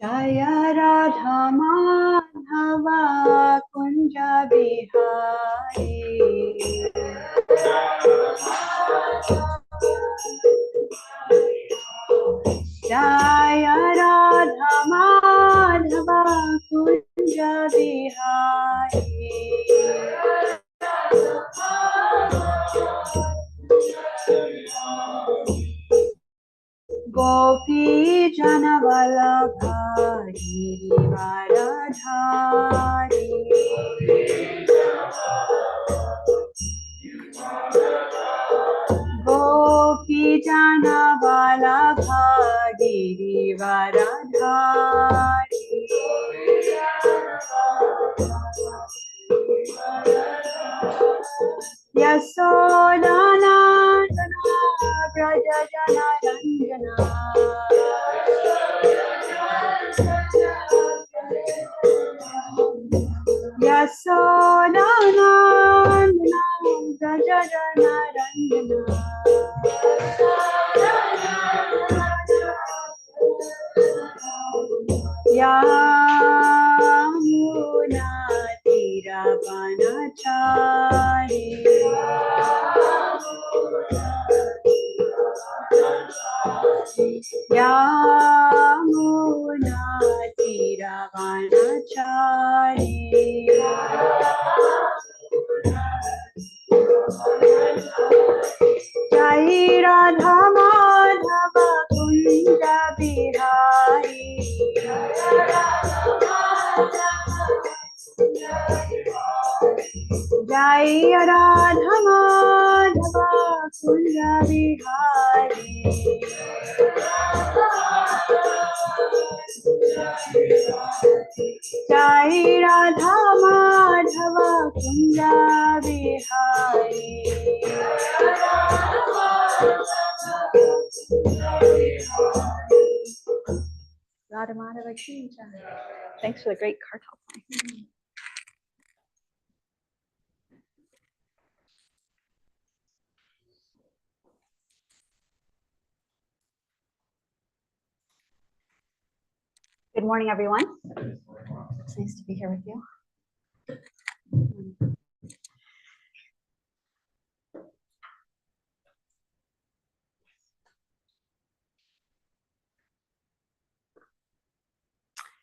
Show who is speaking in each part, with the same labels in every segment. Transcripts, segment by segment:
Speaker 1: Jaya Radha Madhava Kunja Bihari Jaya Radha Madhava Kunja Bihari Gopi Jana Vallabha Giridharadhari Gopi Jana Vallabha Giridharadhari Yasodhanandana Braja Jana Ranjana Yasodhanandana Braja Jana Ranjana Yamuna Tiravanachari Yamuna Tiravanachari Jai Radha Madhava Kunja Bihari Jai Radha Madhava Kunja Bihari Jai Radha Madhava Kunja Bihari Radha Madhava Kunja. Thanks for the great kartal playing. Good morning, everyone. It's nice to be here with you.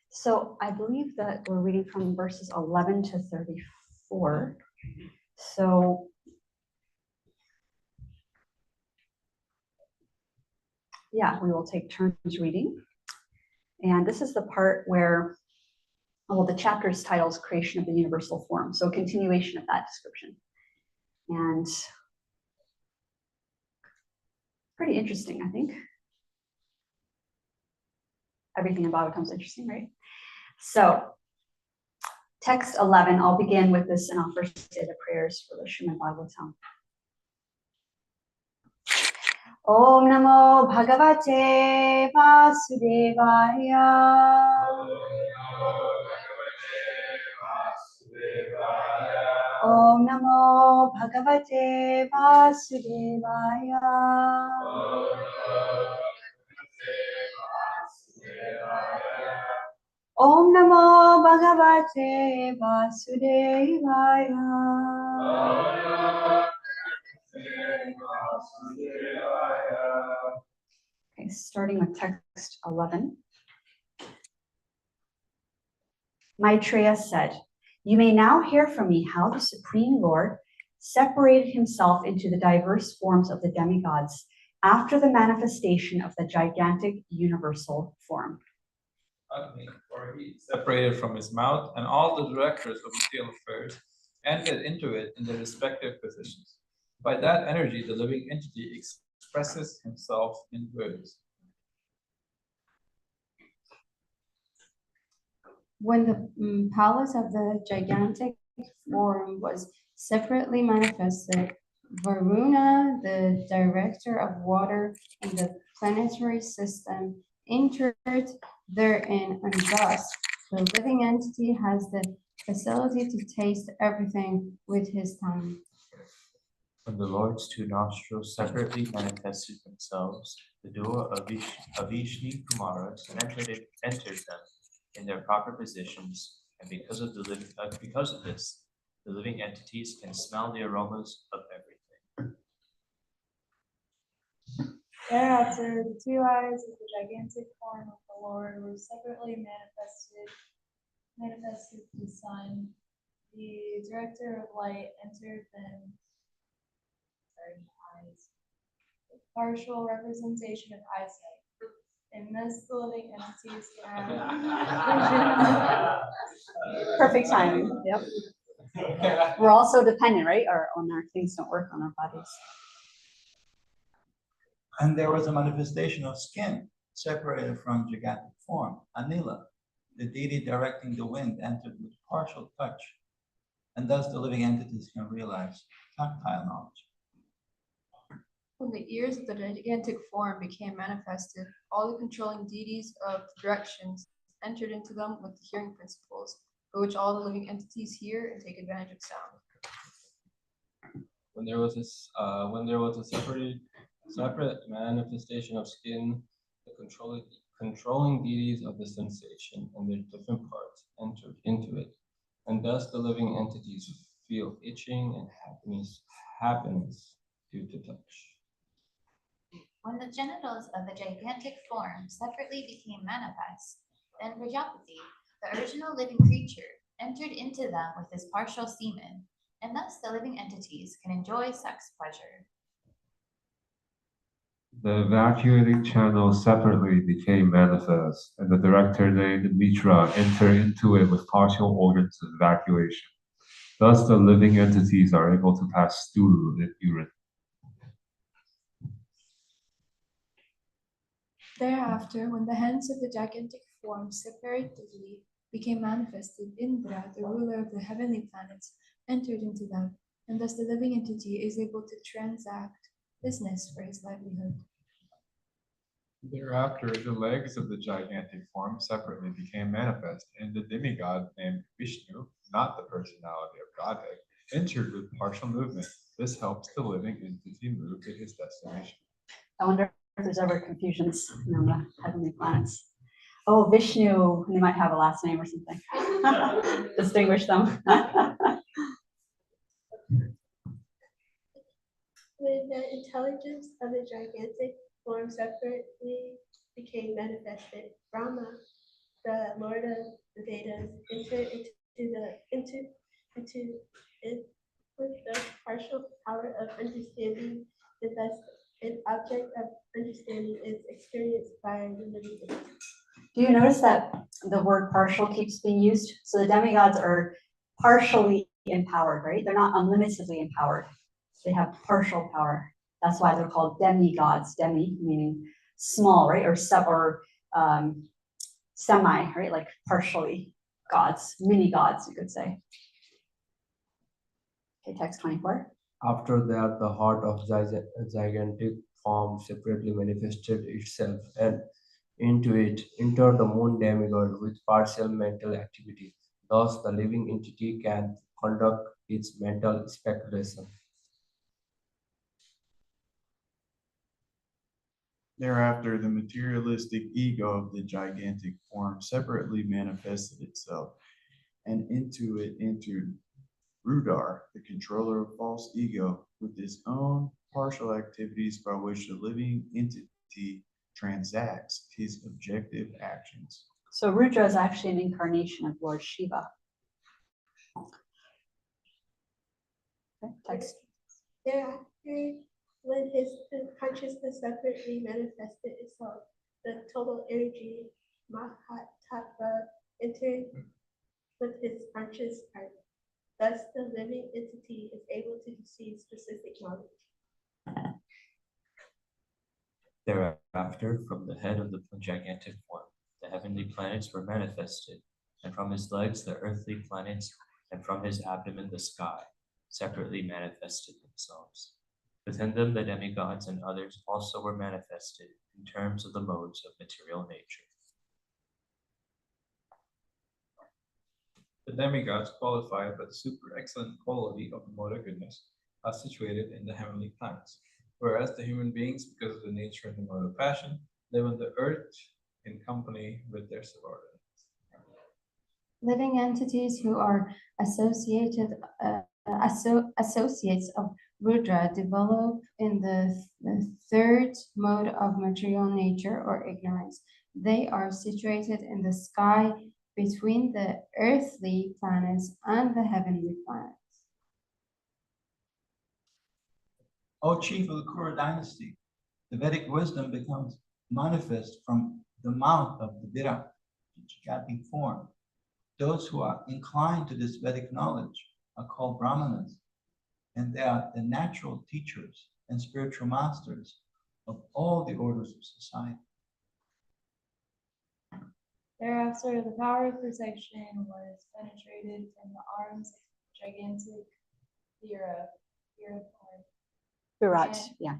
Speaker 1: So I believe that we're reading from verses 11 to 34. So yeah, we will take turns reading. And this is the part where, well, the chapter's title is Creation of the Universal Form. So a continuation of that description. And pretty interesting, I think. Everything about it becomes interesting, right? So text 11, I'll begin with this and I'll first say the prayers for the Srimad Bhagavatam. Om Namo Bhagavate Vasudevaya. Om Namo Bhagavate Vasudevaya. Om Namo Bhagavate Vasudevaya. Okay, starting with text 11. Maitreya said, "You may now hear from me how the Supreme Lord separated himself into the diverse forms of the demigods after the manifestation of the gigantic universal form.
Speaker 2: Agni, for he separated from his mouth, and all the directors of material affairs entered into it in their respective positions. By that energy, the living entity expresses himself in words.
Speaker 3: When the palace of the gigantic form was separately manifested, Varuna, the director of water in the planetary system, entered therein, and thus the living entity has the facility to taste everything with his tongue.
Speaker 4: When the Lord's two nostrils separately manifested themselves, The door of Vishnu Kumaras entered them in their proper positions, and because of this, the living entities can smell the aromas of everything.
Speaker 5: Thereafter, the two eyes of the gigantic form of the Lord were separately manifested to the sun. The director of light entered them. Eyes. Partial representation of eyesight. And thus the living entities can have
Speaker 1: Perfect timing. Yep. We're also dependent, right? On our things don't work on our bodies.
Speaker 6: And there was a manifestation of skin separated from gigantic form. Anila, the deity directing the wind, entered with partial touch, and thus the living entities can realize tactile knowledge.
Speaker 7: When the ears of the gigantic form became manifested, all the controlling deities of directions entered into them with the hearing principles, by which all the living entities hear and take advantage of sound.
Speaker 8: When there was a separate manifestation of skin, the controlling deities of the sensation and their different parts entered into it, and thus the living entities feel itching and happiness due to touch.
Speaker 9: When the genitals of the gigantic form separately became manifest, then Prajapati, the original living creature, entered into them with his partial semen, and thus the living entities can enjoy sex pleasure.
Speaker 10: The evacuating channel separately became manifest, and the director named Mitra entered into it with partial organs of evacuation. Thus, the living entities are able to pass stool and urine.
Speaker 3: Thereafter, when the hands of the gigantic form separately became manifested, Indra, the ruler of the heavenly planets, entered into them, and thus the living entity is able to transact business for his livelihood.
Speaker 11: Thereafter, the legs of the gigantic form separately became manifest, and the demigod named Vishnu, not the personality of Godhead, entered with partial movement. This helps the living entity move to his destination.
Speaker 1: I wonder if there's ever confusions on the heavenly planets. Oh, Vishnu, and they might have a last name or something. Distinguish them.
Speaker 5: when the intelligence of the gigantic form separately became manifested, Brahma, the Lord of the Vedas, entered into it with the partial power of understanding, and thus an object of understanding is experienced by the living entity.
Speaker 1: Do you notice that the word partial keeps being used? So the demigods are partially empowered, right? They're not unlimitedly empowered. They have partial power. That's why they're called demigods. Demi meaning small, right? Or semi, right? Like partially gods, mini gods, you could say. Okay, text 24.
Speaker 8: After that, the heart of gigantic form separately manifested itself, and into it entered the moon demigod with partial mental activity. Thus, the living entity can conduct its mental speculation.
Speaker 11: Thereafter, the materialistic ego of the gigantic form separately manifested itself, and into it entered Rudar, the controller of false ego, with his own partial activities by which the living entity transacts his objective actions.
Speaker 1: So Rudra is actually an incarnation of Lord Shiva. Okay, text.
Speaker 5: Thereafter, when his consciousness separately manifested itself, the total energy, Mahatattva, entered with his conscious part. Thus, the living entity is able to receive specific knowledge.
Speaker 4: Thereafter, from the head of the gigantic form, the heavenly planets were manifested, and from his legs the earthly planets, and from his abdomen the sky, separately manifested themselves. Within them the demigods and others also were manifested in terms of the modes of material nature.
Speaker 2: The demigods, qualified by the super excellent quality of the mode of goodness, are situated in the heavenly planets. whereas the human beings, because of the nature and the mode of passion, live on the earth in company with their subordinates.
Speaker 3: Living entities who are associates of Rudra develop in the third mode of material nature or ignorance. They are situated in the sky between the earthly planets and the heavenly planets.
Speaker 6: O chief of the Kura dynasty, the Vedic wisdom becomes manifest from the mouth of the Vira, Jagati form. Those who are inclined to this Vedic knowledge are called Brahmanas, and they are the natural teachers and spiritual masters of all the orders of society.
Speaker 7: Thereafter, the power of protection was penetrated from the arms of gigantic Vira form.
Speaker 1: Virat, yeah.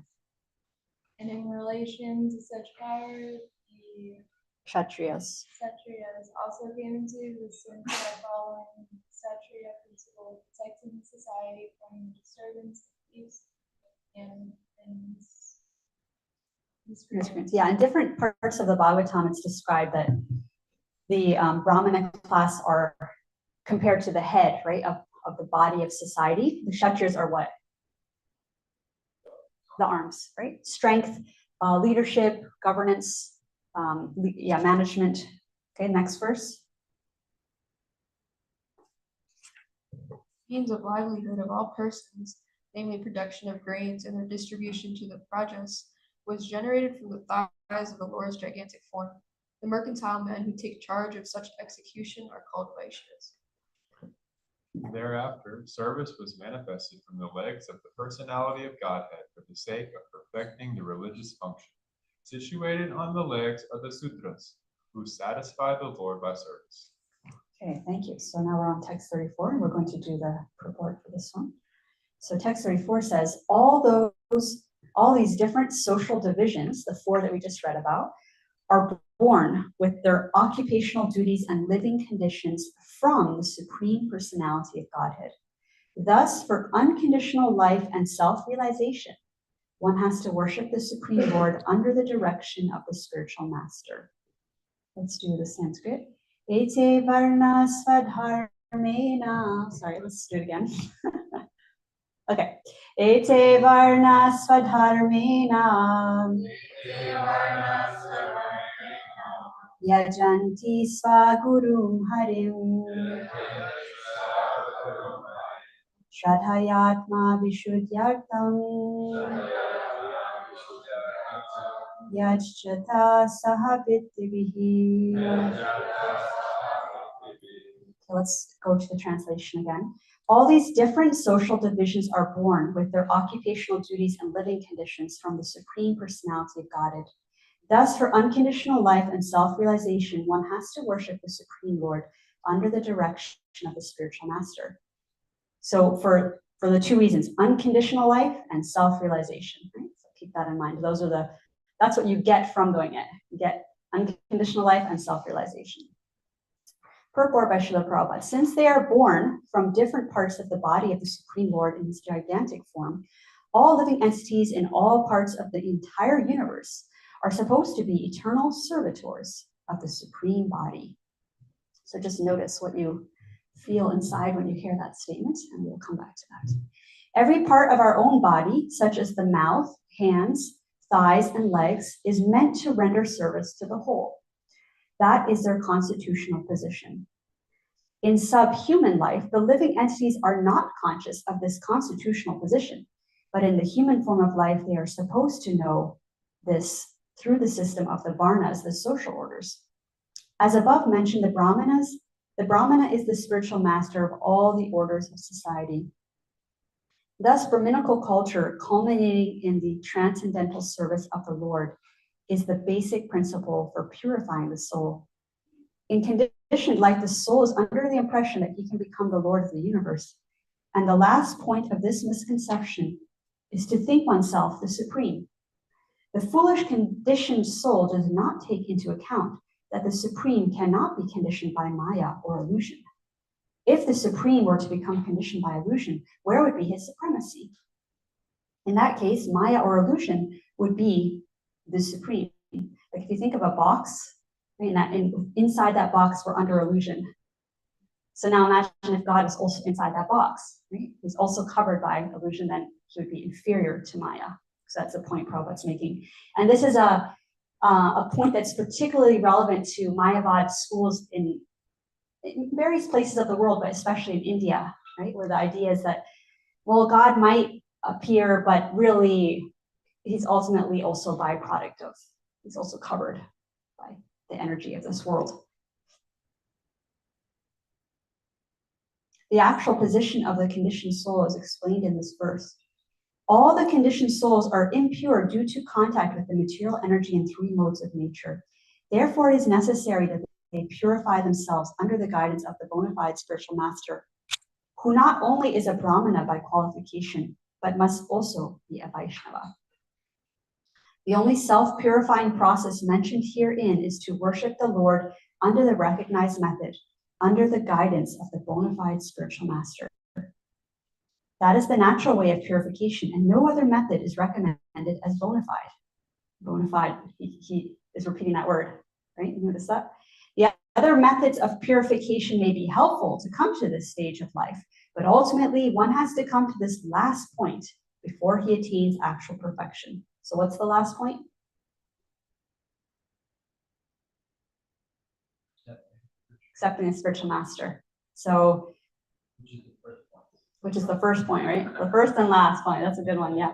Speaker 7: And in relation to such power, the
Speaker 1: Kshatriyas.
Speaker 7: Kshatriyas also came into existence by following the Kshatriya principle, protecting society from disturbance of peace and miscreants.
Speaker 1: Yeah, in different parts of the Bhagavatam, it's described that the Brahmana class are compared to the head, right, of the body of society. The Kshatriyas are what? The arms, right? Strength, leadership, governance, management. Okay, next verse.
Speaker 7: Means of livelihood of all persons, namely production of grains and their distribution to the prajas, was generated from the thighs of the Lord's gigantic form. The mercantile men who take charge of such execution are called Vaishyas.
Speaker 10: Thereafter, service was manifested from the legs of the personality of Godhead for the sake of perfecting the religious function, situated on the legs of the Sudras, who satisfy the Lord by service.
Speaker 1: Okay, thank you. So now we're on text 34, and we're going to do the purport for this one. So text 34 says, all these different social divisions, the four that we just read about, are born with their occupational duties and living conditions from the Supreme Personality of Godhead. Thus, for unconditional life and self-realization, one has to worship the Supreme Lord under the direction of the spiritual master. Let's do the Sanskrit. Ete varna svadharmena. Sorry, let's do it again. Okay. Ete varna svadharmena. Yajanti svagurum harim. Shradhayatma vishuddhyartam. Yajjata sahabittivihi. Okay, let's go to the translation again. All these different social divisions are born with their occupational duties and living conditions from the Supreme Personality of Godhead. Thus, for unconditional life and self-realization, one has to worship the Supreme Lord under the direction of the spiritual master. So for the two reasons, unconditional life and self-realization, right? So keep that in mind. That's what you get from doing it. You get unconditional life and self-realization. Purport by Srila Prabhupada. Since they are born from different parts of the body of the Supreme Lord in his gigantic form, all living entities in all parts of the entire universe are supposed to be eternal servitors of the Supreme Body. So just notice what you feel inside when you hear that statement, and we'll come back to that. Every part of our own body, such as the mouth, hands, thighs, and legs, is meant to render service to the whole. That is their constitutional position. In subhuman life, the living entities are not conscious of this constitutional position, but in the human form of life, they are supposed to know this through the system of the varnas, the social orders. As above mentioned, the Brahmana is the spiritual master of all the orders of society. Thus, Brahminical culture, culminating in the transcendental service of the Lord, is the basic principle for purifying the soul. In conditioned life, the soul is under the impression that he can become the Lord of the universe. And the last point of this misconception is to think oneself the supreme. The foolish conditioned soul does not take into account that the supreme cannot be conditioned by maya or illusion. If the supreme were to become conditioned by illusion, where would be his supremacy? In that case, Maya or illusion would be the supreme. Like if you think of a box, right, inside that box we're under illusion. So now imagine if God was also inside that box, right? He's also covered by illusion, then he would be inferior to Maya. So that's the point Prabhupada's making. And this is a point that's particularly relevant to Mayavad schools in various places of the world, but especially in India, right? Where the idea is that, well, God might appear, but really he's ultimately also a byproduct of, he's also covered by the energy of this world. The actual position of the conditioned soul is explained in this verse. All the conditioned souls are impure due to contact with the material energy in three modes of nature. Therefore, it is necessary that they purify themselves under the guidance of the bona fide spiritual master, who not only is a Brahmana by qualification, but must also be a Vaishnava. The only self-purifying process mentioned herein is to worship the Lord under the recognized method, under the guidance of the bona fide spiritual master. That is the natural way of purification, and no other method is recommended as bona fide. Bona fide, he is repeating that word, right? You notice that? The other methods of purification may be helpful to come to this stage of life, but ultimately one has to come to this last point before he attains actual perfection. So what's the last point? Accepting a spiritual master. So, which is the first point, right? The first and last point. That's a good one, yeah.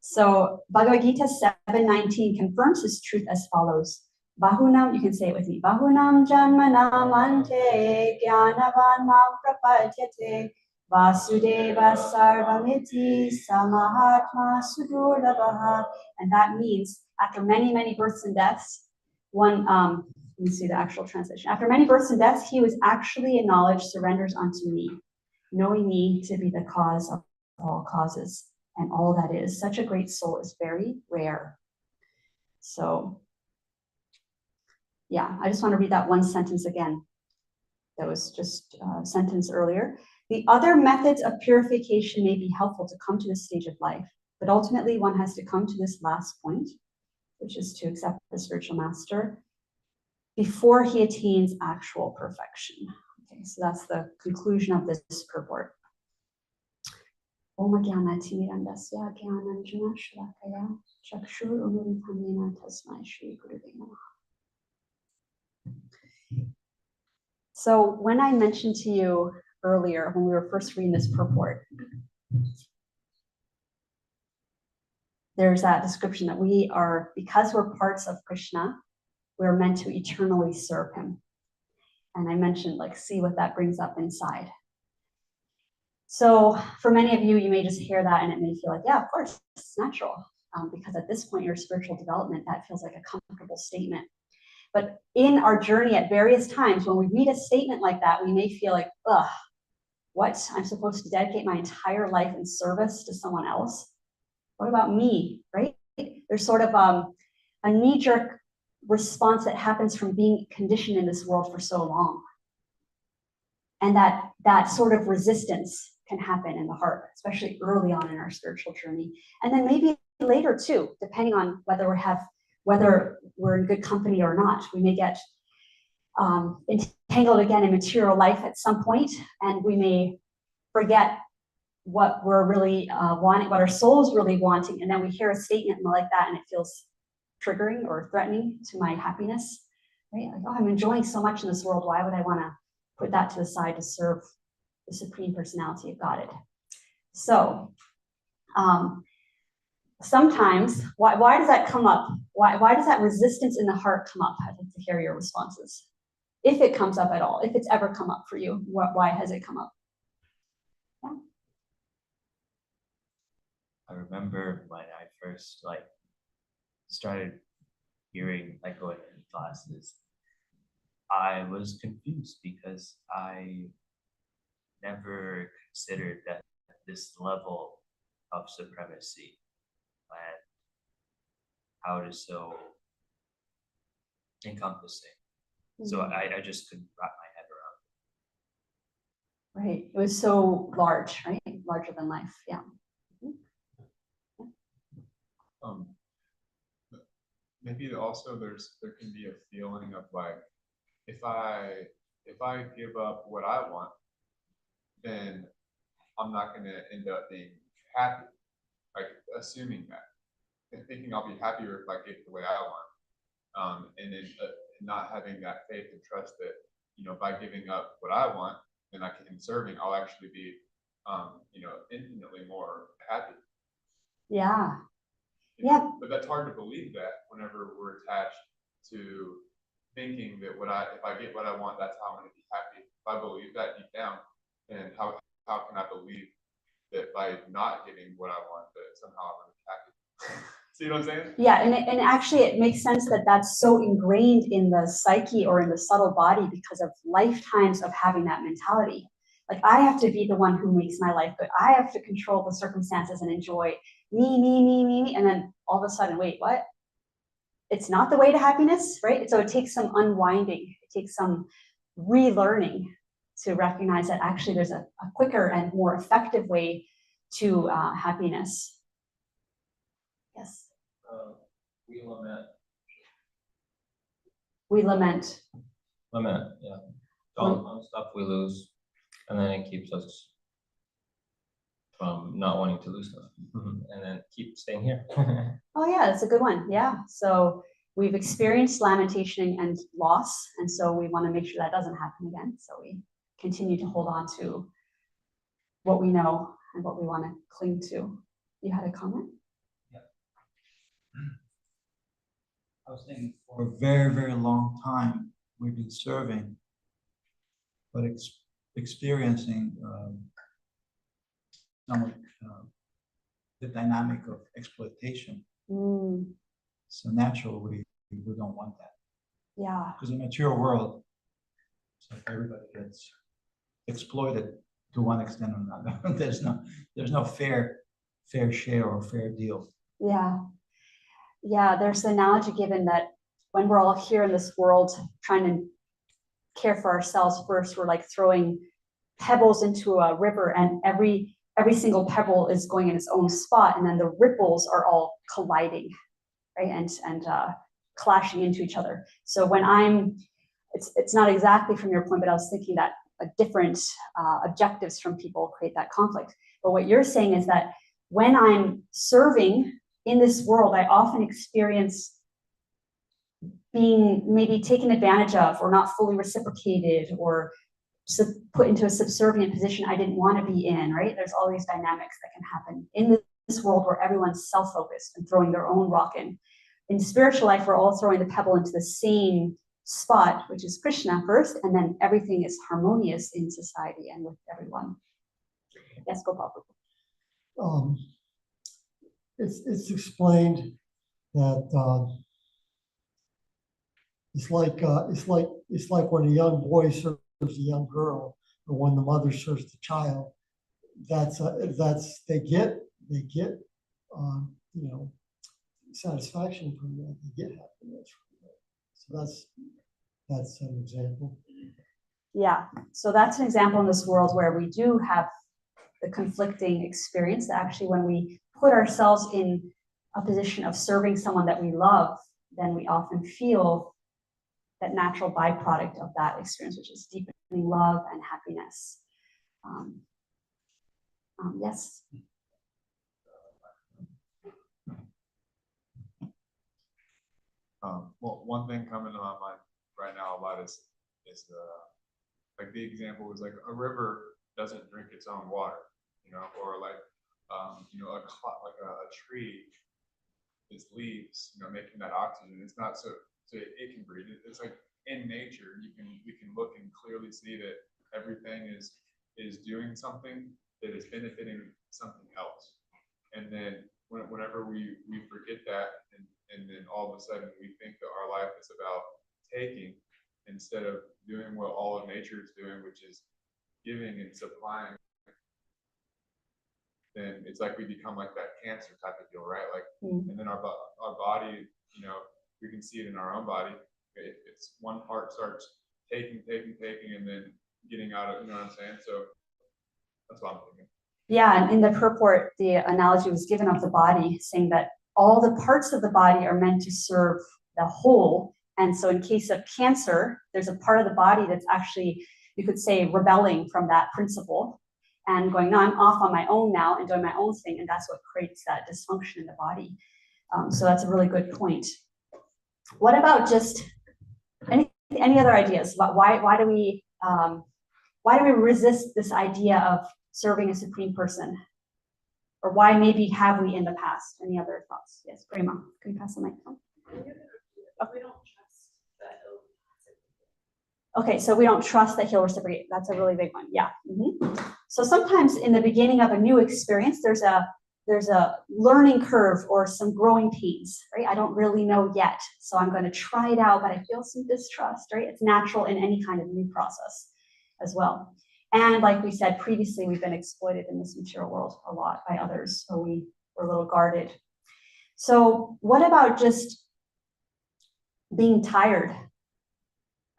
Speaker 1: So Bhagavad Gita 7:19 confirms this truth as follows. Bahunam, you can say it with me. Bahunam janmanam ante jnanavan mam prapadyate vasudeva sarvamiti samahatma sudurlabha. And that means after many, many births and deaths, one, let me see the actual translation. After many births and deaths, he was actually acknowledged, surrenders unto me, knowing me to be the cause of all causes and all that is. Such a great soul is very rare. So, yeah, I just want to read that one sentence again. That was just a sentence earlier. The other methods of purification may be helpful to come to this stage of life, but ultimately one has to come to this last point, which is to accept the spiritual master before he attains actual perfection. Okay, so that's the conclusion of this purport. Om Jnana Timirandasya Jnananjana Shalakaya Chakshur Umuritamena Tasmai Shri Guruve Namaha. So when I mentioned to you earlier, when we were first reading this purport, there's that description that we are, because we're parts of Krishna, we're meant to eternally serve him. And I mentioned, like, see what that brings up inside. So for many of you, you may just hear that and it may feel like, yeah, of course, it's natural. Because at this point, your spiritual development, that feels like a comfortable statement. But in our journey at various times, when we read a statement like that, we may feel like, ugh, what? I'm supposed to dedicate my entire life in service to someone else? What about me, right? There's sort of a knee-jerk response that happens from being conditioned in this world for so long. And that sort of resistance can happen in the heart, especially early on in our spiritual journey. And then maybe later too, depending on whether we're in good company or not. We may get entangled again in material life at some point, and we may forget what we're really wanting, what our soul's really wanting, and then we hear a statement like that and it feels triggering or threatening to my happiness, right? Like, oh, I'm enjoying so much in this world, why would I want to put that to the side to serve the Supreme Personality of Godhead? So sometimes, why does that come up? Why does that resistance in the heart come up? I'd like to hear your responses. If it comes up at all, if it's ever come up for you, why has it come up? Yeah.
Speaker 4: I remember when I first started hearing, going in classes, I was confused because I never considered that this level of supremacy and how it is so encompassing. So I just couldn't wrap my head around it.
Speaker 1: Right. It was so large, right? Larger than life. Yeah.
Speaker 12: Maybe also there can be a feeling of like, if I give up what I want, then I'm not going to end up being happy. Like assuming that, and thinking I'll be happier if I get the way I want, and then not having that faith and trust that, by giving up what I want, then in serving, I'll actually be, infinitely more happy.
Speaker 1: Yeah. Yeah.
Speaker 12: But that's hard to believe that whenever we're attached to thinking that if I get what I want, that's how I'm going to be happy. If I believe that deep down, then how can I believe that by not getting what I want, that somehow I'm going to be happy? See what I'm saying?
Speaker 1: Yeah, and actually it makes sense that that's so ingrained in the psyche or in the subtle body because of lifetimes of having that mentality. Like I have to be the one who makes my life good. I have to control the circumstances and enjoy me. And then all of a sudden, wait, what? It's not the way to happiness, right? So it takes some unwinding. It takes some relearning to recognize that actually there's a quicker and more effective way to happiness. Yes.
Speaker 8: We lament.
Speaker 1: We lament.
Speaker 8: Lament, yeah. On stuff we lose, and then it keeps us from not wanting to lose stuff, and then keep staying here.
Speaker 1: Oh yeah, that's a good one. Yeah. So we've experienced lamentation and loss, and so we want to make sure that doesn't happen again. So we continue to hold on to what we know and what we want to cling to. You had a comment?
Speaker 6: I was thinking for a very, very long time, we've been serving, but experiencing some of the dynamic of exploitation. So naturally, we don't want that.
Speaker 1: Yeah.
Speaker 6: Because in the mature world, it's like everybody gets exploited to one extent or another. there's no fair share or fair deal.
Speaker 1: Yeah. Yeah, there's the analogy given that when we're all here in this world trying to care for ourselves first, we're like throwing pebbles into a river, and every single pebble is going in its own spot, and then the ripples are all colliding, right, and clashing into each other. So when it's not exactly from your point, but I was thinking that different objectives from people create that conflict. But what you're saying is that when I'm serving in this world, I often experience being maybe taken advantage of or not fully reciprocated or put into a subservient position I didn't want to be in, right? There's all these dynamics that can happen in this world where everyone's self-focused and throwing their own rock in. In spiritual life, we're all throwing the pebble into the same spot, which is Krishna first, and then everything is harmonious in society and with everyone. Yes, Gopal.
Speaker 13: It's explained that it's like when a young boy serves a young girl, or when the mother serves the child. They get satisfaction from that. They get happiness from that. So that's an example.
Speaker 1: Yeah, so that's an example in this world where we do have the conflicting experience that actually when we put ourselves in a position of serving someone that we love, then we often feel that natural byproduct of that experience, which is deepening love and happiness. Yes.
Speaker 12: Well, one thing coming to my mind right now a lot is like the example was like a river doesn't drink its own water, or like a tree, its leaves, making that oxygen. It's not so it can breathe. It's like in nature, we can look and clearly see that everything is doing something that is benefiting something else. And then whenever we forget that, and then all of a sudden we think that our life is about taking instead of doing what all of nature is doing, which is giving and supplying, then it's like we become like that cancer type of deal, right? Like, and then our body, we can see it in our own body. It's one part starts taking, and then getting out of, you know what I'm saying? So that's what I'm thinking.
Speaker 1: Yeah, and in the purport, the analogy was given of the body, saying that all the parts of the body are meant to serve the whole. And so in case of cancer, there's a part of the body that's actually, you could say, rebelling from that principle and going, no, I'm off on my own now and doing my own thing. And that's what creates that dysfunction in the body. So that's a really good point. What about just any other ideas about why do we resist this idea of serving a supreme person? Or why maybe have we in the past? Any other thoughts? Yes, Prima, can you pass the microphone?
Speaker 5: We don't trust that.
Speaker 1: Okay, so we don't trust that he'll reciprocate. That's a really big one. Yeah. So sometimes in the beginning of a new experience, there's a learning curve or some growing pains, right? I don't really know yet, so I'm going to try it out, but I feel some distrust, right? It's natural in any kind of new process as well. And like we said previously, we've been exploited in this material world a lot by others, so we're a little guarded. So what about just being tired,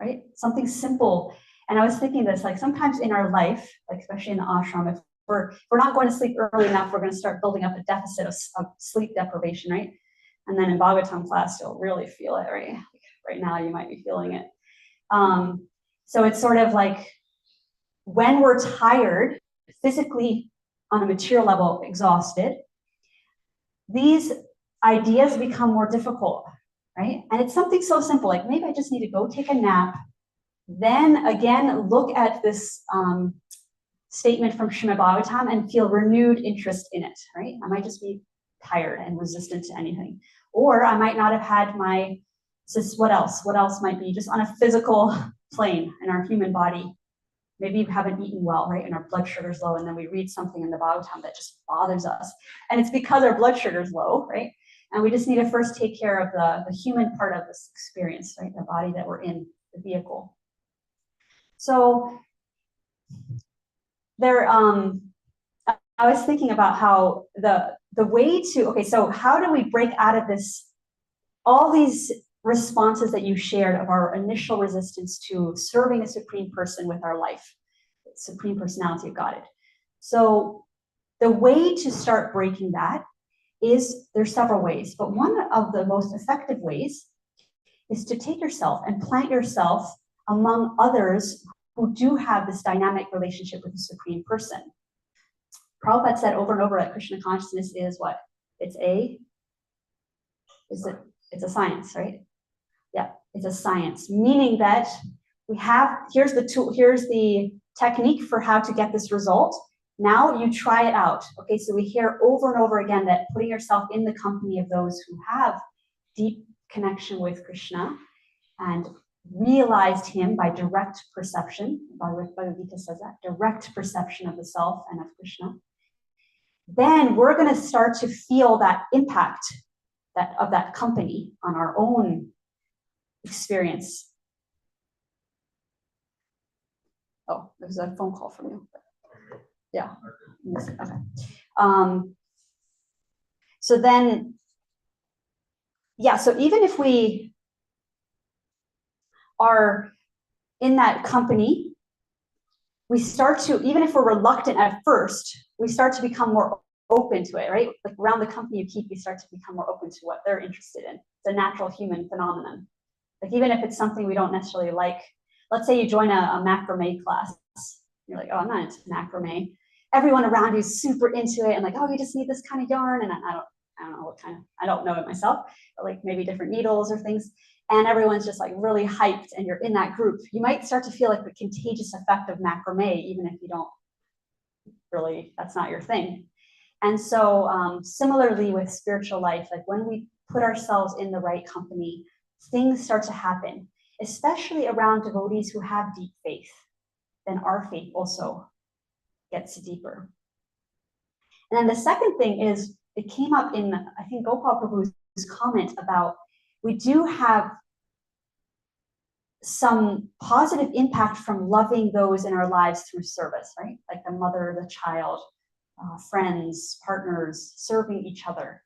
Speaker 1: right? Something simple. And I was thinking this, like sometimes in our life, like especially in the ashram, if we're not going to sleep early enough, we're going to start building up a deficit of sleep deprivation, right? And then in Bhagavatam class, you'll really feel it, right? Right now, you might be feeling it. So it's sort of like when we're tired, physically on a material level, exhausted, these ideas become more difficult, right? And it's something so simple, like maybe I just need to go take a nap, then again, look at this statement from Srimad Bhagavatam and feel renewed interest in it, right? I might just be tired and resistant to anything. Or I might not have had what else? What else might be just on a physical plane in our human body? Maybe we haven't eaten well, right? And our blood sugar's low, and then we read something in the Bhagavatam that just bothers us. And it's because our blood sugar's low, right? And we just need to first take care of the human part of this experience, right? The body that we're in, the vehicle. So there, I was thinking about how the way to, okay, so how do we break out of this, all these responses that you shared of our initial resistance to serving a supreme person with our life, supreme personality of Godhead. So the way to start breaking that is, there's several ways, but one of the most effective ways is to take yourself and plant yourself among others who do have this dynamic relationship with the supreme person. Prabhupada said over and over that Krishna consciousness is what? It's a science, right? Yeah, it's a science, meaning that we have, here's the tool, here's the technique for how to get this result. Now you try it out. Okay, so we hear over and over again that putting yourself in the company of those who have deep connection with Krishna and realized him by direct perception, Bhagavad Gita says that, direct perception of the self and of Krishna. Then we're going to start to feel that impact of that company on our own experience. Oh, there's a phone call from you. Yeah. Okay. So then, yeah, so even if we are in that company, we start to, even if we're reluctant at first, we start to become more open to it, right? Like around the company you keep, you start to become more open to what they're interested in. It's a natural human phenomenon. Like even if it's something we don't necessarily like, let's say you join a macrame class. You're like, oh, I'm not into macrame. Everyone around you is super into it and like, oh, you just need this kind of yarn. And I don't know what kind of, I don't know it myself, but like maybe different needles or things. And everyone's just like really hyped and you're in that group. You might start to feel like the contagious effect of macrame, even if you don't really, that's not your thing. And so similarly with spiritual life, like when we put ourselves in the right company, things start to happen, especially around devotees who have deep faith. Then our faith also gets deeper. And then the second thing is, it came up in, I think, Gopal Prabhu's comment about, we do have some positive impact from loving those in our lives through service, right? Like the mother, the child, friends, partners, serving each other,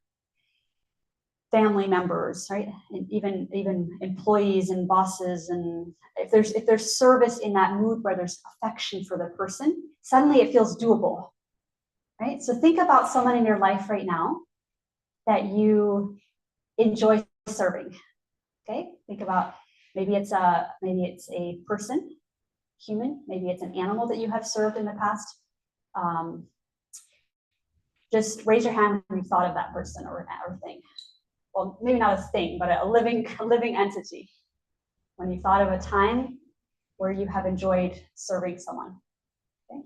Speaker 1: family members, right? And even employees and bosses. And if there's service in that mood where there's affection for the person, suddenly it feels doable, right? So think about someone in your life right now that you enjoy serving. Okay, think about maybe it's a person, human, maybe it's an animal that you have served in the past. Just raise your hand when you thought of that person or thing. Well, maybe not a thing, but a living entity. When you thought of a time where you have enjoyed serving someone. Okay?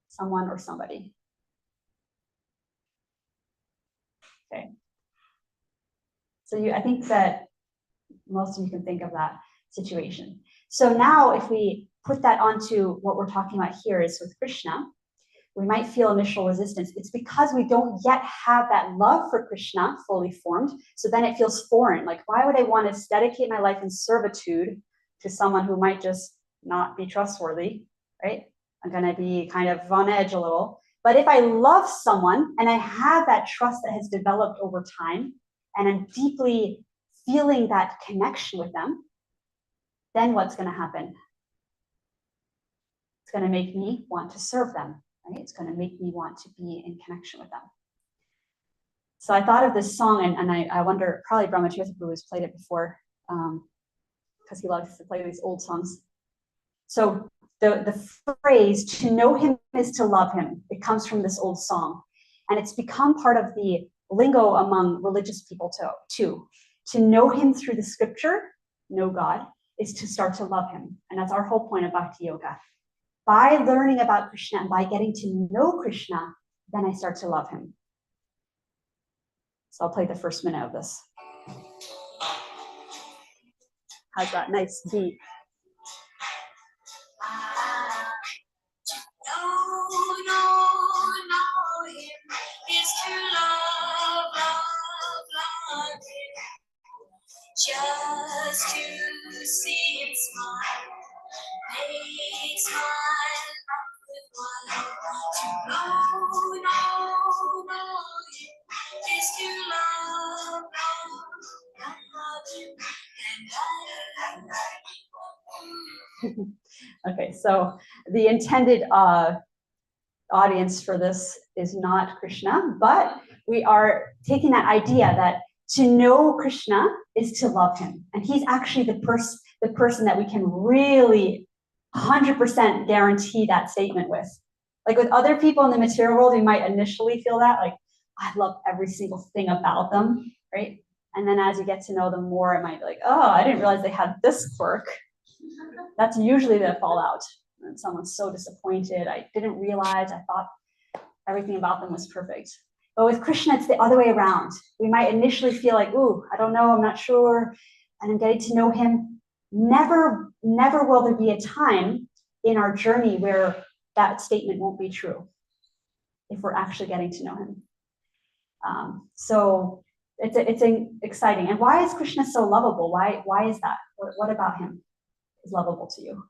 Speaker 1: Someone or somebody. Okay. So I think that most of you can think of that situation. So now if we put that onto what we're talking about here is with Krishna, we might feel initial resistance. It's because we don't yet have that love for Krishna fully formed. So then it feels foreign. Like, why would I want to dedicate my life in servitude to someone who might just not be trustworthy, right? I'm going to be kind of on edge a little. But if I love someone and I have that trust that has developed over time, and I'm deeply feeling that connection with them, then what's going to happen? It's going to make me want to serve them. Right? It's going to make me want to be in connection with them. So I thought of this song, and I wonder, probably Brahmatirtha Prabhu has played it before, because he loves to play these old songs. So the phrase, to know him is to love him, it comes from this old song. And it's become part of the lingo among religious people too. To know him through the scripture, know God, is to start to love him. And that's our whole point of Bhakti Yoga. By learning about Krishna and by getting to know Krishna, then I start to love him. So I'll play the first minute of this. How's that nice beat? Know him is to love him. Just to see him smile makes my life worthwhile. To know him is to love him, and okay, so the intended audience for this is not Krishna, but we are taking that idea that to know Krishna is to love him. And he's actually the person that we can really 100% guarantee that statement with. Like with other people in the material world, we might initially feel that, like, I love every single thing about them, right? And then as you get to know them more, it might be like, oh, I didn't realize they had this quirk. That's usually the fallout. And someone's so disappointed. I didn't realize, I thought everything about them was perfect. But with Krishna, it's the other way around. We might initially feel like, ooh, I don't know, I'm not sure, and I'm getting to know him. Never will there be a time in our journey where that statement won't be true if we're actually getting to know him. So it's exciting. And why is Krishna so lovable? Why is that? What about him is lovable to you?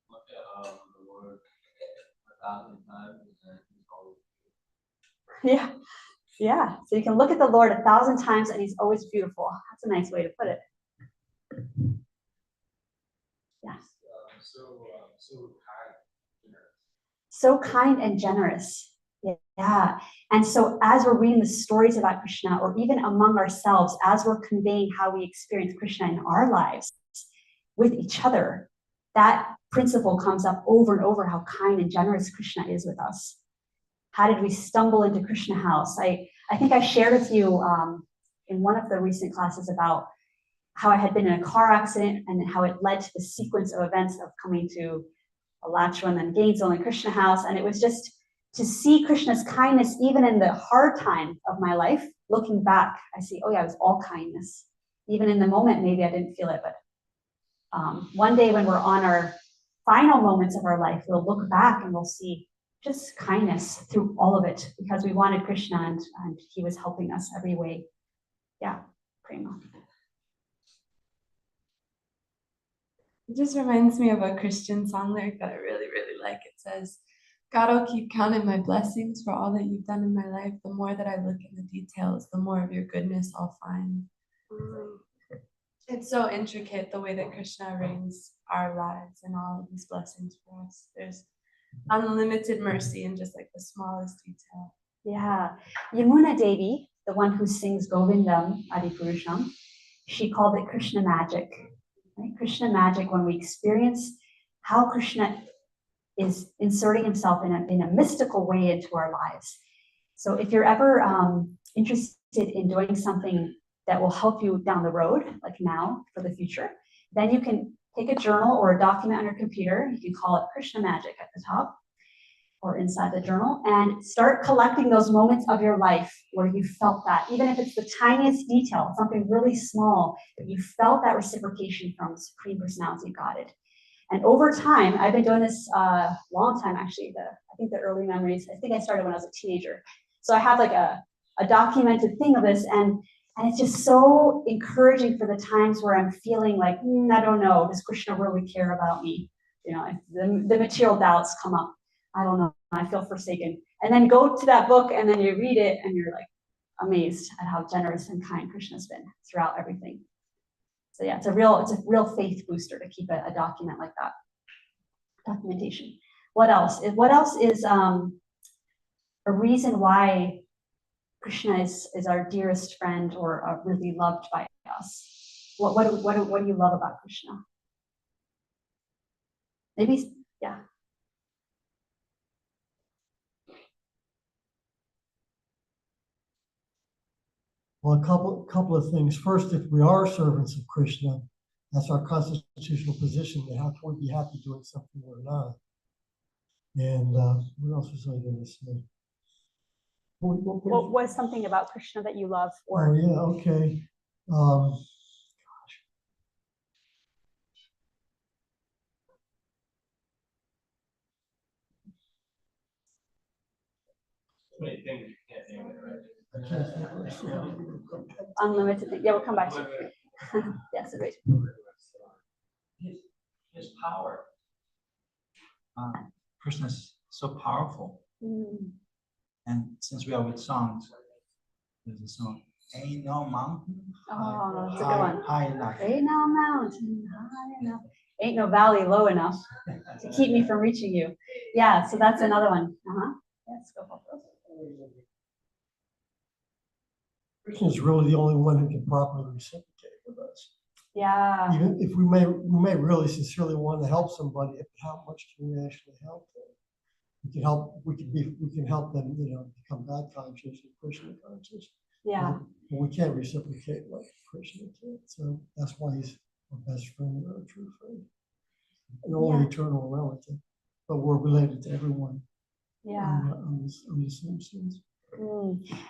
Speaker 8: Look at the Lord 1,000 times and he's always
Speaker 1: Yeah. So you can look at the Lord 1,000 times and he's always beautiful. That's a nice way to put it. Yeah. So kind and generous. Yeah. And so as we're reading the stories about Krishna, or even among ourselves, as we're conveying how we experience Krishna in our lives with each other, that principle comes up over and over, how kind and generous Krishna is with us. How did we stumble into Krishna house? I think I shared with you in one of the recent classes about how I had been in a car accident and how it led to the sequence of events of coming to Alachua and then Gainesville and Krishna house. And it was just to see Krishna's kindness even in the hard time of my life. Looking back, I see, oh yeah, it was all kindness. Even in the moment, maybe I didn't feel it, but one day when we're on our final moments of our life, we'll look back and we'll see just kindness through all of it, because we wanted Krishna and he was helping us every way. Yeah, Prema.
Speaker 3: It just reminds me of a Christian song lyric that I really, really like. It says, God, I'll keep counting my blessings for all that you've done in my life. The more that I look in the details, the more of your goodness I'll find. It's so intricate, the way that Krishna arranges our lives and all of these blessings for us. There's
Speaker 5: unlimited mercy in just like the smallest detail.
Speaker 1: Yeah. Yamuna Devi, the one who sings Govindam Adipurusham, she called it Krishna magic. Right? Krishna magic, when we experience how Krishna is inserting himself in a mystical way into our lives. So if you're ever interested in doing something that will help you down the road, like now for the future, then you can take a journal or a document on your computer. You can call it Krishna magic at the top or inside the journal, and start collecting those moments of your life where you felt that, even if it's the tiniest detail, something really small, that you felt that reciprocation from the Supreme Personality of Godhead. And over time, I've been doing this a long time, actually. I think the early memories, I think I started when I was a teenager. So I have like a documented thing of this, and it's just so encouraging for the times where I'm feeling like, I don't know, does Krishna really care about me? You know, the material doubts come up. I don't know, I feel forsaken. And then go to that book and then you read it and you're like amazed at how generous and kind Krishna's been throughout everything. So yeah, it's a real faith booster to keep a document like that. Documentation. What else? What else is a reason why Krishna is our dearest friend or really loved by us? What do you love about Krishna? Maybe, yeah.
Speaker 13: Well, a couple of things. First, if we are servants of Krishna, that's our constitutional position. We'd be happy doing something or not. And what else was I going to say?
Speaker 1: What was something about Krishna that you love?
Speaker 13: Oh yeah, okay.
Speaker 1: Unlimited thing. Yeah, we'll come back to it. Yes, right.
Speaker 6: His power. Krishna's so powerful. And since we are with songs, there's a song, Ain't No Mountain.
Speaker 1: Oh, that's a good one.
Speaker 6: High enough.
Speaker 1: Ain't no mountain high enough. Ain't no valley low enough to keep me from reaching you. Yeah, so that's another one. Yes, go for it.
Speaker 13: Krishna is really the only one who can properly reciprocate with us.
Speaker 1: Yeah.
Speaker 13: Even if we may really sincerely want to help somebody, how much can we actually help them? We can help them, become God conscious and Krishna conscious.
Speaker 1: Yeah.
Speaker 13: But we can't reciprocate like Krishna can. So that's why he's our best friend, our true friend. And only eternal relative. But we're related to everyone.
Speaker 1: Yeah.
Speaker 13: On the same sense.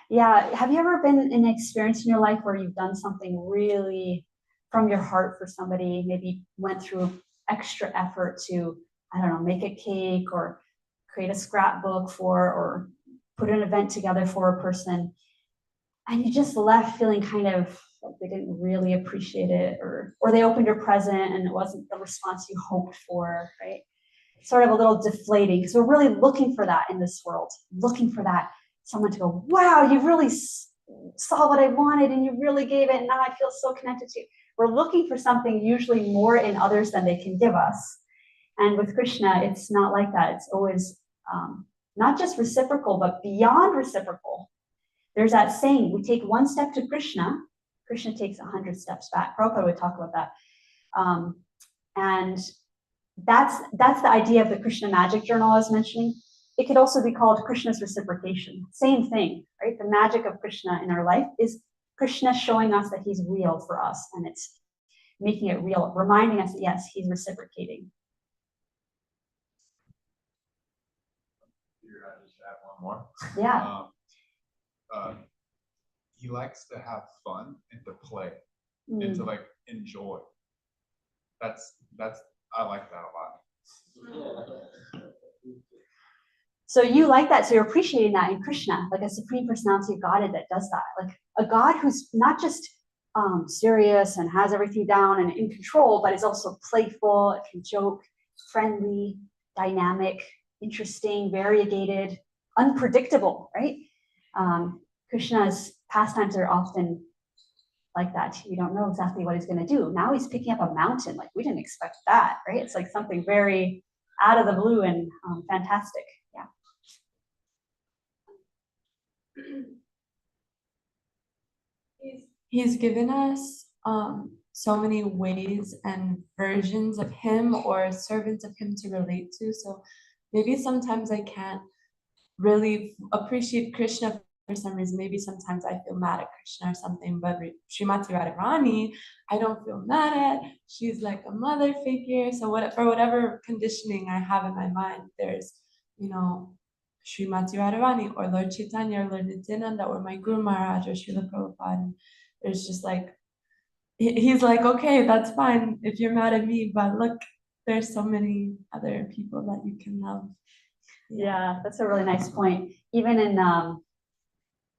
Speaker 1: Yeah. Have you ever been in an experience in your life where you've done something really from your heart for somebody, maybe went through extra effort to, I don't know, make a cake or create a scrapbook or put an event together for a person, and you just left feeling kind of like they didn't really appreciate it, or they opened your present and it wasn't the response you hoped for, right? Sort of a little deflating, because we're really looking for that in this world, looking for that someone to go, wow, you really saw what I wanted and you really gave it, and now I feel so connected to you. We're looking for something usually more in others than they can give us. And with Krishna, it's not like that. It's always not just reciprocal, but beyond reciprocal. There's that saying, we take one step to Krishna, Krishna takes 100 steps back. Prabhupada would talk about that. And that's the idea of the Krishna Magic Journal I was mentioning. It could also be called Krishna's reciprocation. Same thing, right? The magic of Krishna in our life is Krishna showing us that he's real for us, and it's making it real, reminding us that yes, he's reciprocating.
Speaker 12: I'll just add one more.
Speaker 1: Yeah.
Speaker 12: He likes to have fun and to play and to like enjoy. That's I like that a lot.
Speaker 1: So you like that, so you're appreciating that in Krishna, like a Supreme Personality of Godhead that does that, like a God who's not just serious and has everything down and in control, but is also playful, it can joke, friendly, dynamic, interesting, variegated, unpredictable, right? Krishna's pastimes are often like that. You don't know exactly what he's going to do. Now he's picking up a mountain, like we didn't expect that, right? It's like something very out of the blue and fantastic. Yeah.
Speaker 14: He's given us so many ways and versions of him or servants of him to relate to. So maybe sometimes I can't really appreciate Krishna for some reason. Maybe sometimes I feel mad at Krishna or something, but Srimati Radharani, I don't feel mad at. She's like a mother figure. So for whatever conditioning I have in my mind, there's, Srimati Radharani or Lord Chaitanya or Lord Nityananda or my Guru Maharaj or Srila Prabhupada. And there's just like, he's like, okay, that's fine if you're mad at me, but look, there's so many other people that you can love.
Speaker 1: Yeah, that's a really nice point. Even in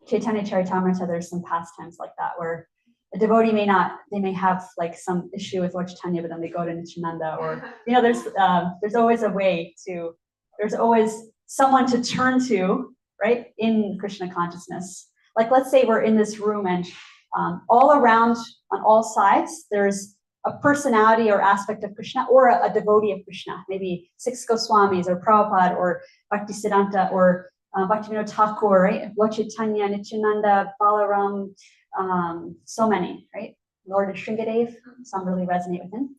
Speaker 1: Chaitanya Charitamrita, there's some pastimes like that where a devotee may have like some issue with Lord Chaitanya, but then they go to Nityananda, or there's always a way to, there's always someone to turn to, right, in Krishna consciousness. Like, let's say we're in this room and all around on all sides, there's a personality or aspect of Krishna or a devotee of Krishna, maybe 6 Goswamis or Prabhupada or Bhaktisiddhanta or Bhaktivinoda Thakur, right? Lord Chaitanya, Nityananda, Balaram, so many, right? Lord Shringadev, some really resonate with him.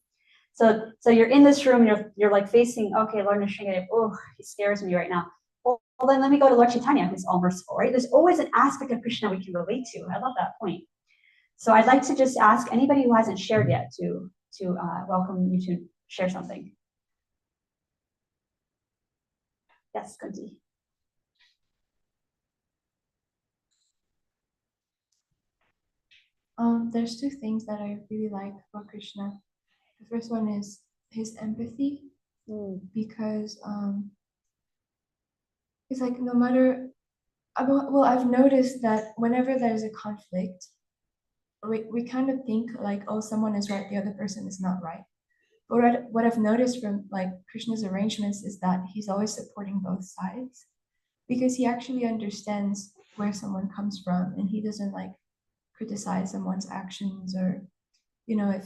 Speaker 1: So you're in this room, you're like facing, okay, Lord Shringadev, oh, he scares me right now. Well, then let me go to Lord Chaitanya, who's all merciful, right? There's always an aspect of Krishna we can relate to. I love that point. So I'd like to just ask anybody who hasn't shared yet to welcome you to share something. Yes, Kunti.
Speaker 7: There's 2 things that I really like about Krishna. The first one is his empathy, because it's like no matter, I've noticed that whenever there's a conflict, we kind of think like, oh, someone is right, the other person is not right. But what I've noticed from like Krishna's arrangements is that he's always supporting both sides, because he actually understands where someone comes from, and he doesn't like criticize someone's actions, or if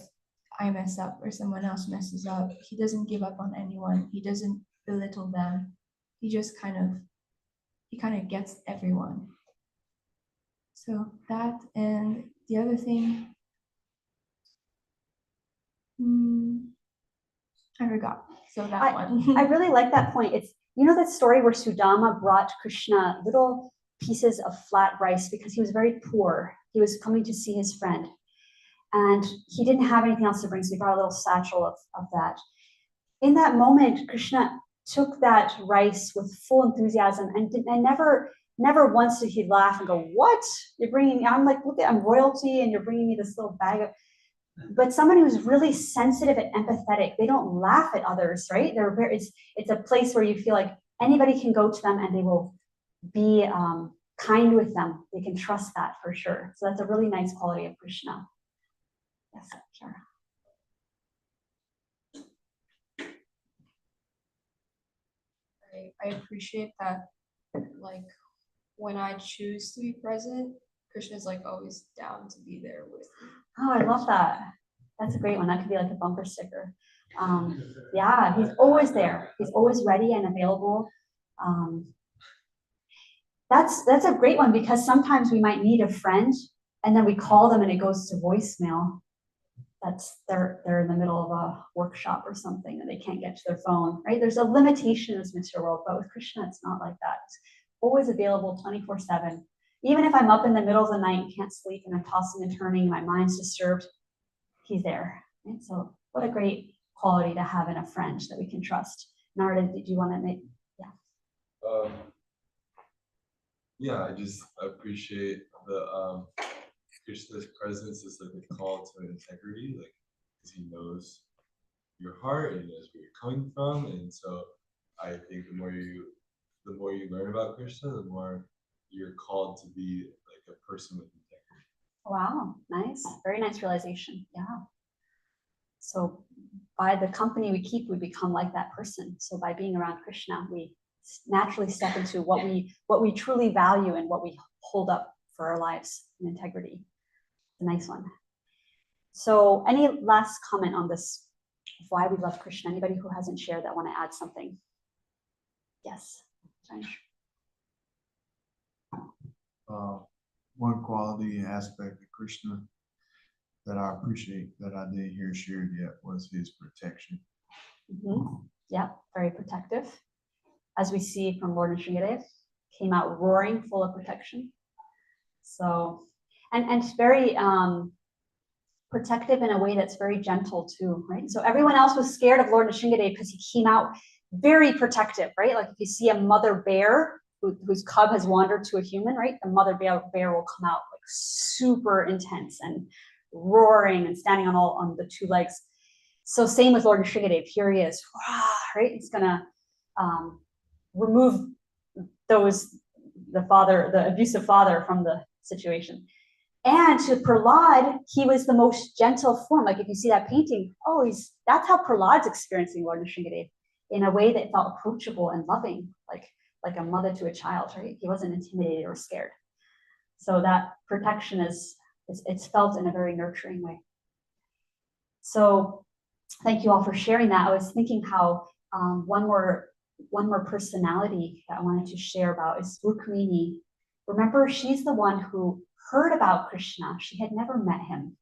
Speaker 7: I mess up or someone else messes up, he doesn't give up on anyone. He doesn't belittle them. He just kind of gets everyone. So that, and the other thing, I forgot. So that one.
Speaker 1: I really like that point. It's, that story where Sudama brought Krishna little pieces of flat rice because he was very poor. He was coming to see his friend, and he didn't have anything else to bring, so he brought a little satchel of that. In that moment, Krishna took that rice with full enthusiasm, and never once did he laugh and go, "What? You're bringing me?" I'm like, "Look, I'm royalty, and you're bringing me this little bag of." But someone who's really sensitive and empathetic, they don't laugh at others, right? It's a place where you feel like anybody can go to them and they will be kind with them. They can trust that for sure. So that's a really nice quality of Krishna. Yes, Shara.
Speaker 7: I appreciate that, like, when I choose to be present, Krishna's like always down to be there with me.
Speaker 1: Oh, I love that. That's a great one. That could be like a bumper sticker. Yeah, he's always there. He's always ready and available. That's a great one, because sometimes we might need a friend and then we call them and it goes to voicemail. They're in the middle of a workshop or something and they can't get to their phone, right? There's a limitation in this material world, but with Krishna, it's not like that. It's always available 24/7. Even if I'm up in the middle of the night and can't sleep and I'm tossing and turning, my mind's disturbed, he's there. Right? So what a great quality to have in a friend that we can trust. Narada, did you want to make, yeah.
Speaker 15: Yeah, I just appreciate the Krishna's presence is like a call to integrity, like, because he knows your heart and he knows where you're coming from, and so I think the more you learn about Krishna, the more you're called to be like a person with integrity.
Speaker 1: Wow, nice, very nice realization. Yeah. So by the company we keep, we become like that person. So by being around Krishna, we naturally step into what we truly value and what we hold up for our lives in integrity. A nice one. So any last comment on this why we love Krishna. Anybody who hasn't shared that want to add something? Yes.
Speaker 11: One quality and aspect of Krishna that I appreciate that I didn't hear shared yet was his protection.
Speaker 1: Yeah, very protective. As we see from Lord Nrsimhadev, came out roaring, full of protection. So, and very protective in a way that's very gentle too, right? So everyone else was scared of Lord Nrsimhadev because he came out very protective, right? Like if you see a mother bear whose cub has wandered to a human, right? The mother bear will come out like super intense and roaring and standing on the two legs. So same with Lord Nrsimhadev. Here he is, right? He's gonna remove the abusive father from the situation. And to Prahlad, he was the most gentle form. Like if you see that painting, that's how Prahlad's experiencing Lord Nrsimhadev, in a way that felt approachable and loving, like a mother to a child, right? He wasn't intimidated or scared. So that protection it's felt in a very nurturing way. So thank you all for sharing that. I was thinking how one more personality that I wanted to share about is Rukmini. Remember, she's the one who heard about Krishna. She had never met him.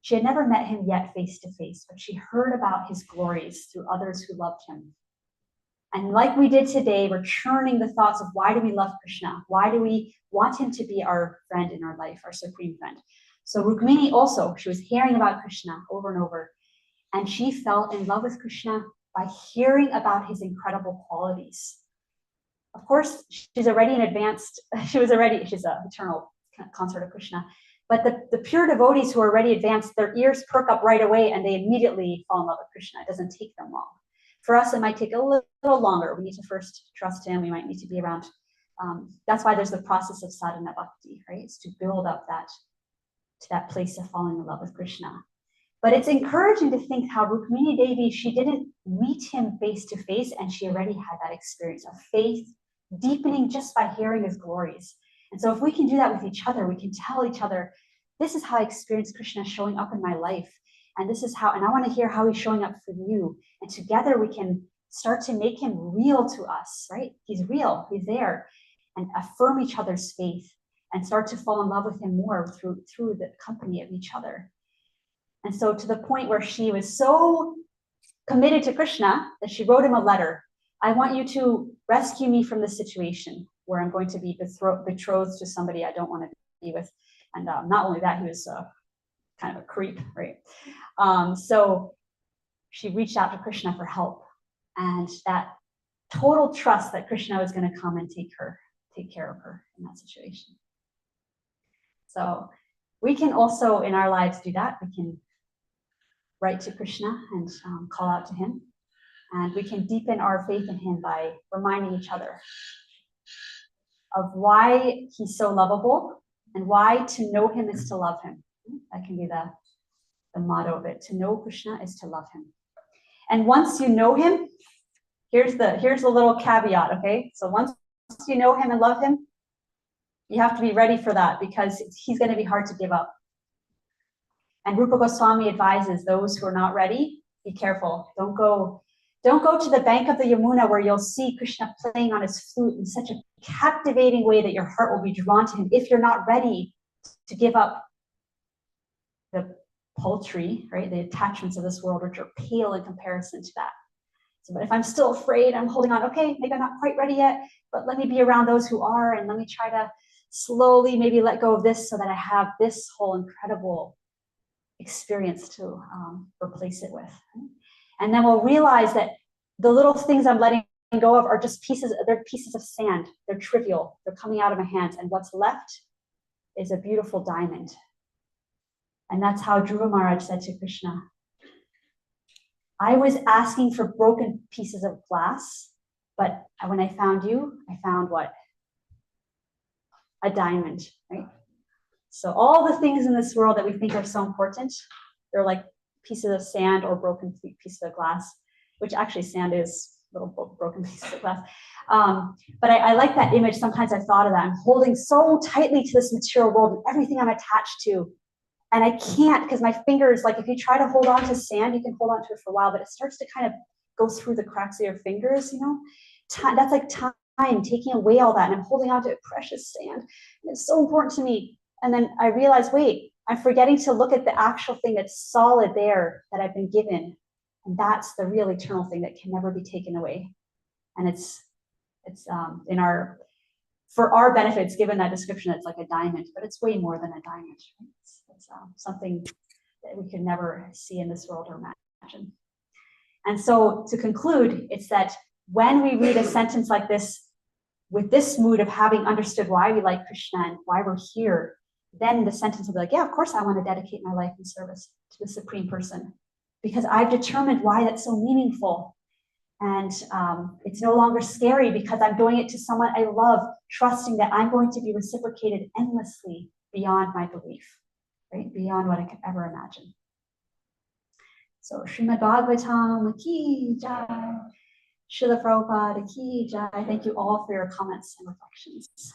Speaker 1: She had never met him yet face to face, but she heard about his glories through others who loved him. And like we did today, we're churning the thoughts of why do we love Krishna? Why do we want him to be our friend in our life, our supreme friend? So Rukmini also, she was hearing about Krishna over and over, and she fell in love with Krishna by hearing about his incredible qualities. Of course, she's already an advanced, she's an eternal consort of Krishna. But the pure devotees who are already advanced, their ears perk up right away and they immediately fall in love with Krishna. It doesn't take them long. For us, it might take a little longer. We need to first trust him. We might need to be around. That's why there's the process of sadhana bhakti, right? It's to build up to that place of falling in love with Krishna. But it's encouraging to think how Rukmini Devi, she didn't meet him face to face, and she already had that experience of faith deepening just by hearing his glories. And so if we can do that with each other, we can tell each other, this is how I experienced Krishna showing up in my life. And this is how, and I want to hear how he's showing up for you. And together we can start to make him real to us, right? He's real, he's there. And affirm each other's faith and start to fall in love with him more through the company of each other. And so to the point where she was so committed to Krishna that she wrote him a letter. I want you to rescue me from this situation where I'm going to be betrothed to somebody I don't want to be with. And not only that, he was kind of a creep, right? So she reached out to Krishna for help, and that total trust that Krishna was going to come and take care of her in that situation. So we can also in our lives do that. We can write to Krishna and call out to him, and we can deepen our faith in him by reminding each other of why he's so lovable and why to know him is to love him. That can be the motto of it. To know Krishna is to love him. And once you know him, here's a little caveat, okay? So once you know him and love him, you have to be ready for that because he's going to be hard to give up. And Rupa Goswami advises those who are not ready, be careful. Don't go to the bank of the Yamuna where you'll see Krishna playing on his flute in such a captivating way that your heart will be drawn to him if you're not ready to give up the paltry, right? The attachments of this world, which are pale in comparison to that. So, but if I'm still afraid, I'm holding on, okay, maybe I'm not quite ready yet, but let me be around those who are, and let me try to slowly maybe let go of this so that I have this whole incredible experience to replace it with. Right? And then we'll realize that the little things I'm letting go of are just they're pieces of sand. They're trivial. They're coming out of my hands. And what's left is a beautiful diamond. And that's how Dhruva Maharaj said to Krishna, I was asking for broken pieces of glass, but when I found you, I found what? A diamond, right? So all the things in this world that we think are so important, they're like pieces of sand or broken pieces of glass, which actually sand is little broken pieces of glass. But I like that image. Sometimes I've thought of that. I'm holding so tightly to this material world and everything I'm attached to And I can't, because my fingers, like if you try to hold on to sand, you can hold on to it for a while, but it starts to kind of go through the cracks of your fingers, you know? That's like time, taking away all that, and I'm holding on to precious sand. And it's so important to me. And then I realized, wait, I'm forgetting to look at the actual thing that's solid there that I've been given. And that's the real eternal thing that can never be taken away. And it's in our, for our benefits, given that description, it's like a diamond, but it's way more than a diamond. Right? It's something that we could never see in this world or imagine. And so to conclude, it's that when we read a sentence like this, with this mood of having understood why we like Krishna and why we're here, then the sentence will be like, yeah, of course I want to dedicate my life in service to the Supreme Person, because I've determined why that's so meaningful. And it's no longer scary because I'm doing it to someone I love, trusting that I'm going to be reciprocated endlessly beyond my belief, right? Beyond what I could ever imagine. So Srimad Bhagavatam ki jai, Srila Prabhupada ki jai. Thank you all for your comments and reflections.